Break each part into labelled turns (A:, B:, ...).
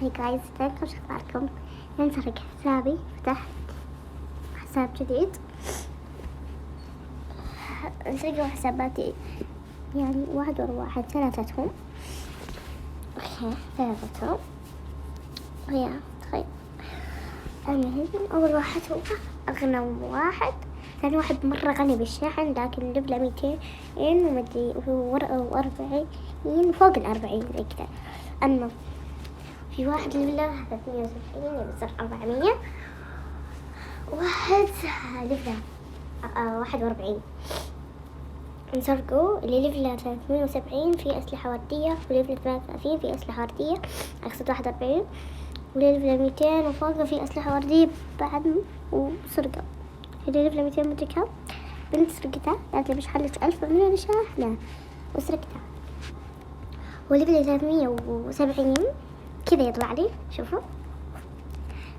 A: هاي جايز، ازيكم؟ شو اخباركم؟ انسرق حسابي، فتحت حساب جديد. انسرقوا حساباتي يعني واحد ورا واحد، ثلاثتهم. اوكي ثلاثتهم يا تخيل. المهم اول واحد هو اغنى واحد، ثاني واحد مرة غني بالشحن لكن لبله 200 ومدري و40 فوق 40 زي كذا. اما في واحد لبله 370 يصير 400، واحد لبله 41. انسرقوا اللي ليفل 370 في أسلحة وردية، وليفل 33 في أسلحة وردية، أقصد 41، وليفل 200 وفوقه في أسلحة وردية بعد وسرقة. اللي ليفل 200 مدري كم بنت سرقتها، قالت لي بشحلك 1000 من الشاحنة وسرقتها. وليفل 370 كذا يطلع لي، شوفوا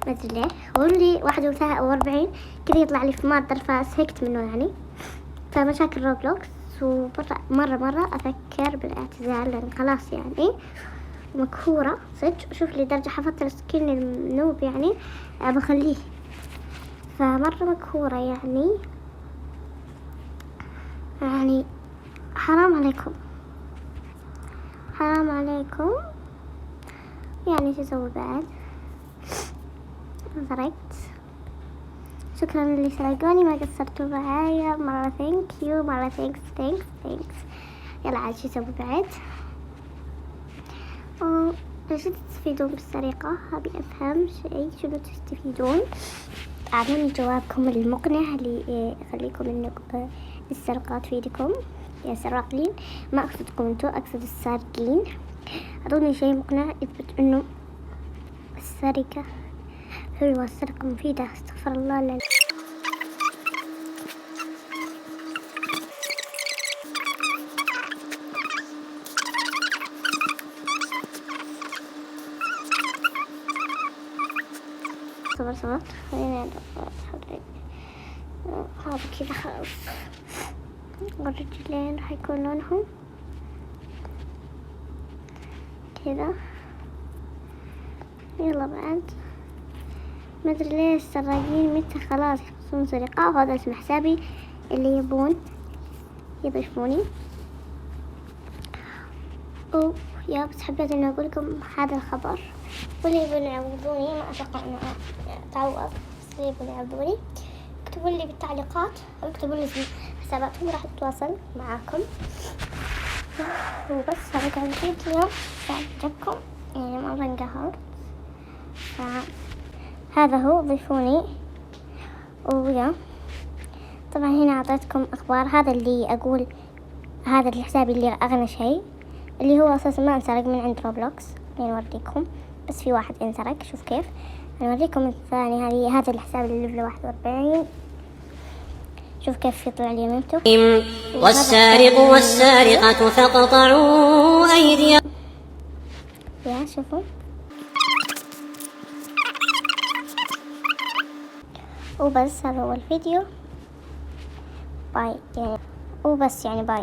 A: ما أدري ليه. واللي 41 كذا يطلع لي في مادر، فسهقت منه يعني. فمشاكل روبلوكس، ومرة أفكر بالاعتزال لأن خلاص يعني مكهورة صدق. شوف لي درجة حفظت السكين النوب يعني بخليه، فمرة مكهورة يعني حرام عليكم حرام عليكم يعني. شو اسوي بعد؟ سرقت. شكرا اللي سرقوني، ما قصرتوا معايا، مرة ثانك يو، مرة ثانكس. يلا عاد شو اسوي بعد؟ ليش تستفيدون بالسرقة؟ ابي افهم شنو تستفيدون. اعطوني جوابكم المقنع اللي يخليكم انه السرقة تفيدكم يا سراقين. ما اقصدكم انتو، اقصد السارقين. اعطوني شيء مقنع يثبت انه السرقة حلوة، السرقة مفيدة. استغفر الله. لا صبر خلينا هذا كذا خلاص. الرجلين راح يكون لونهم كذا. يلا بعد ما ادري ليش السراقين متى خلاص يخلصون سرقة. وهذا اسم حسابي اللي يبون يضيفوني. بس حبيت اني اقول لكم هذا الخبر. واللي يبون يعوضوني، ما اتوقع انه اتعوض، بس اللي يبون يعوضوني اكتبوا لي بالتعليقات او اكتبوا لي حساباتهم، راح اتواصل معاكم. وبس هذا كان الفيديو، عجبكم يعني مرة انقهرت. هذا هو، ضيفوني. طبعا هنا اعطيتكم اخبار. هذا اللي اقول، هذا الحسابي اللي اغنى شيء، اللي هو اساسا ما انسرق من عند روبلوكس. يعني اوريكم، بس في واحد انسرق. شوف كيف. انا اوريكم الثاني. هذا الحساب اللي ليفله 41. شوف كيف يطلع لي يمينته.
B: والسارق والسارقة فاقطعوا أيديهم.
A: يا شوفوا. وبس هذا هو الفيديو. باي يعني. وبس يعني باي.